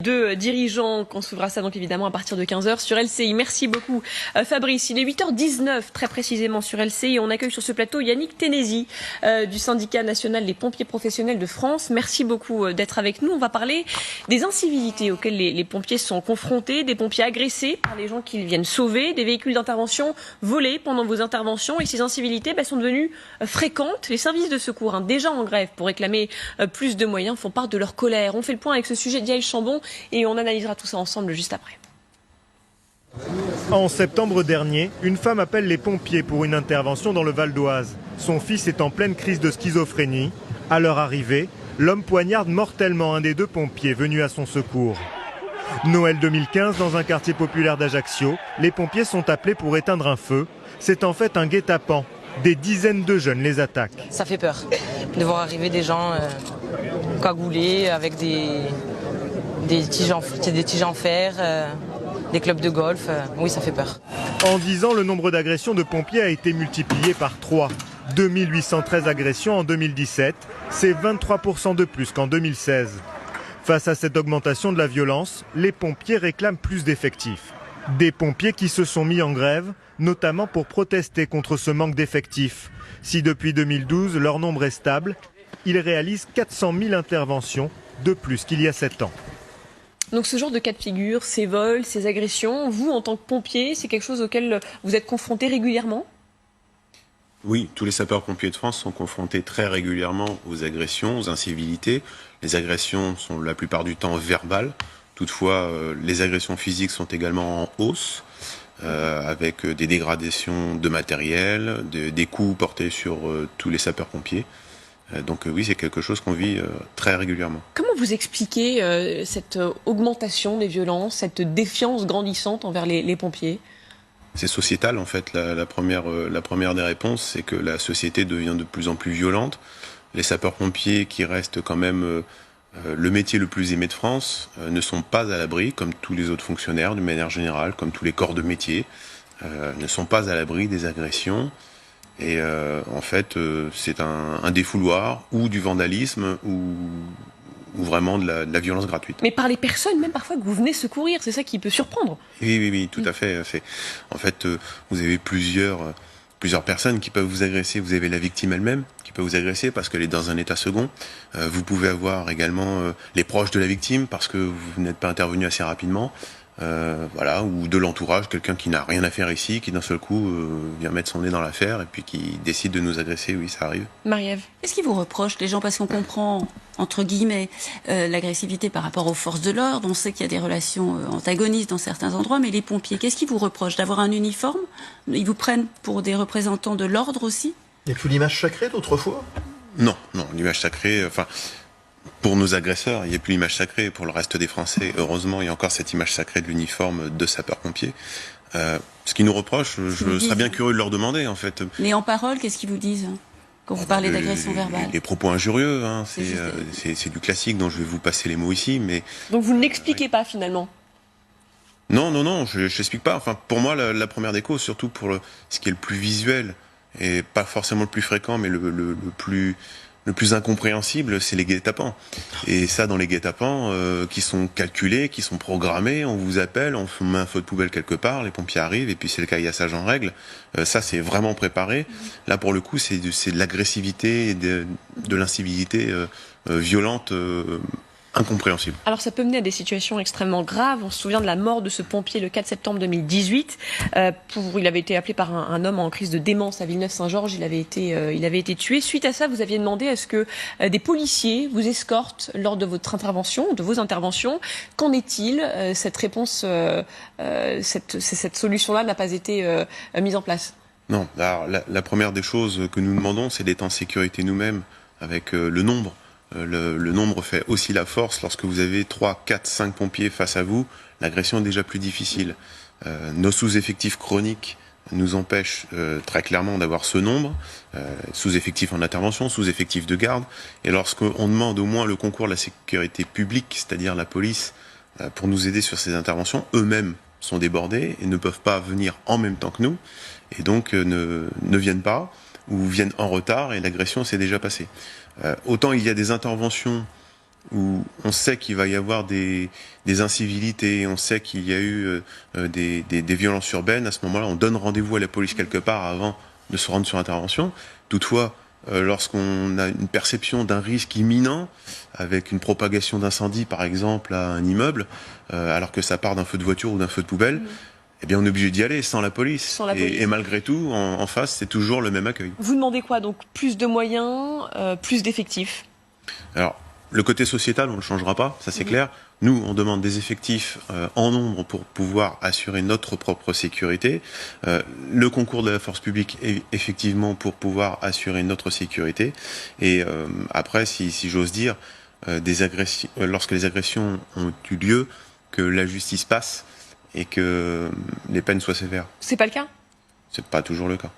Deux dirigeants qu'on s'ouvrira ça donc évidemment à partir de 15h sur LCI. Merci beaucoup Fabrice. Il est 8h19 très précisément sur LCI. On accueille sur ce plateau Yannick Ténési du syndicat national des pompiers professionnels de France. Merci beaucoup d'être avec nous. On va parler des incivilités auxquelles les pompiers sont confrontés, des pompiers agressés par les gens qu'ils viennent sauver, des véhicules d'intervention volés pendant vos interventions. Et ces incivilités sont devenues fréquentes. Les services de secours, déjà en grève pour réclamer plus de moyens, font part de leur colère. On fait le point avec ce sujet d'Yael Chambon. Et on analysera tout ça ensemble juste après. En septembre dernier, une femme appelle les pompiers pour une intervention dans le Val d'Oise. Son fils est en pleine crise de schizophrénie. À leur arrivée, l'homme poignarde mortellement un des deux pompiers venus à son secours. Noël 2015, dans un quartier populaire d'Ajaccio, les pompiers sont appelés pour éteindre un feu. C'est en fait un guet-apens. Des dizaines de jeunes les attaquent. Ça fait peur de voir arriver des gens cagoulés avec des tiges en fer, des clubs de golf. Oui, ça fait peur. En 10 ans, le nombre d'agressions de pompiers a été multiplié par 3. 2813 agressions en 2017, c'est 23% de plus qu'en 2016. Face à cette augmentation de la violence, les pompiers réclament plus d'effectifs. Des pompiers qui se sont mis en grève, notamment pour protester contre ce manque d'effectifs. Si depuis 2012, leur nombre est stable, ils réalisent 400 000 interventions de plus qu'il y a 7 ans. Donc ce genre de cas de figure, ces vols, ces agressions, vous en tant que pompier, c'est quelque chose auquel vous êtes confronté régulièrement ? Oui, tous les sapeurs-pompiers de France sont confrontés très régulièrement aux agressions, aux incivilités. Les agressions sont la plupart du temps verbales. Toutefois, les agressions physiques sont également en hausse, avec des dégradations de matériel, des coups portés sur tous les sapeurs-pompiers. Donc oui, c'est quelque chose qu'on vit très régulièrement. Comment vous expliquez cette augmentation des violences, cette défiance grandissante envers les pompiers ? C'est sociétal en fait. La première des réponses, c'est que la société devient de plus en plus violente. Les sapeurs-pompiers, qui restent quand même le métier le plus aimé de France, ne sont pas à l'abri, comme tous les autres fonctionnaires, d'une manière générale, comme tous les corps de métier, ne sont pas à l'abri des agressions. Et en fait, c'est un défouloir ou du vandalisme ou vraiment de la violence gratuite. Mais par les personnes, même parfois, que vous venez secourir, c'est ça qui peut surprendre. Oui, tout à fait. En fait, vous avez plusieurs personnes qui peuvent vous agresser. Vous avez la victime elle-même qui peut vous agresser parce qu'elle est dans un état second. Vous pouvez avoir également les proches de la victime parce que vous n'êtes pas intervenu assez rapidement. Ou de l'entourage, quelqu'un qui n'a rien à faire ici, qui d'un seul coup vient mettre son nez dans l'affaire et puis qui décide de nous agresser. Oui, ça arrive. Marie-Ève. Qu'est-ce qu'ils vous reprochent, les gens? Parce qu'on comprend, entre guillemets, l'agressivité par rapport aux forces de l'ordre. On sait qu'il y a des relations antagonistes dans certains endroits, mais les pompiers, qu'est-ce qu'ils vous reprochent? D'avoir un uniforme? Ils vous prennent pour des représentants de l'ordre aussi? Il n'y a plus l'image sacrée d'autrefois? Non, l'image sacrée... Pour nos agresseurs, il n'y a plus l'image sacrée. Pour le reste des Français, heureusement, il y a encore cette image sacrée de l'uniforme de sapeur-pompier. Ce qu'ils nous reprochent, je serais bien curieux de leur demander, en fait. Mais en parole, qu'est-ce qu'ils vous disent quand vous parlez d'agression verbale? Les propos injurieux, c'est du classique dont je vais vous passer les mots ici. Mais donc vous n'expliquez pas, finalement? Non, je n'explique pas. Pour moi, la première des causes, surtout pour ce qui est le plus visuel, et pas forcément le plus fréquent, mais le plus incompréhensible, c'est les guet-apens. Et ça, dans les guet-apens, qui sont calculés, qui sont programmés, on vous appelle, on met un feu de poubelle quelque part, les pompiers arrivent, et puis c'est le caillassage en règle. Ça, c'est vraiment préparé. Là, pour le coup, c'est de l'agressivité, de l'incivilité violente, incompréhensible. Alors ça peut mener à des situations extrêmement graves. On se souvient de la mort de ce pompier le 4 septembre 2018. Il avait été appelé par un homme en crise de démence à Villeneuve-Saint-Georges. Il avait été tué. Suite à ça, vous aviez demandé à ce que des policiers vous escortent lors de votre intervention, de vos interventions. Qu'en est-il? Cette réponse, cette solution-là n'a pas été mise en place? Non. Alors, la première des choses que nous demandons, c'est d'être en sécurité nous-mêmes avec le nombre. Le nombre fait aussi la force. Lorsque vous avez 3, 4, 5 pompiers face à vous, l'agression est déjà plus difficile. Nos sous-effectifs chroniques nous empêchent très clairement d'avoir ce nombre, sous-effectifs en intervention, sous-effectifs de garde. Et lorsqu'on demande au moins le concours de la sécurité publique, c'est-à-dire la police, pour nous aider sur ces interventions, eux-mêmes sont débordés et ne peuvent pas venir en même temps que nous, et donc ne viennent pas, ou viennent en retard, et l'agression s'est déjà passée. Autant il y a des interventions où on sait qu'il va y avoir des incivilités, on sait qu'il y a eu des violences urbaines, à ce moment-là, on donne rendez-vous à la police quelque part avant de se rendre sur intervention. Toutefois, lorsqu'on a une perception d'un risque imminent, avec une propagation d'incendie, par exemple, à un immeuble, alors que ça part d'un feu de voiture ou d'un feu de poubelle, eh bien, on est obligé d'y aller sans la police. Sans la police. Et malgré tout, en face, c'est toujours le même accueil. Vous demandez quoi? Donc plus de moyens, plus d'effectifs? Alors, le côté sociétal, on ne le changera pas, ça c'est clair. Nous, on demande des effectifs en nombre pour pouvoir assurer notre propre sécurité. Le concours de la force publique, effectivement, pour pouvoir assurer notre sécurité. Et après, si j'ose dire, lorsque les agressions ont eu lieu, que la justice passe et que les peines soient sévères. C'est pas le cas? C'est pas toujours le cas.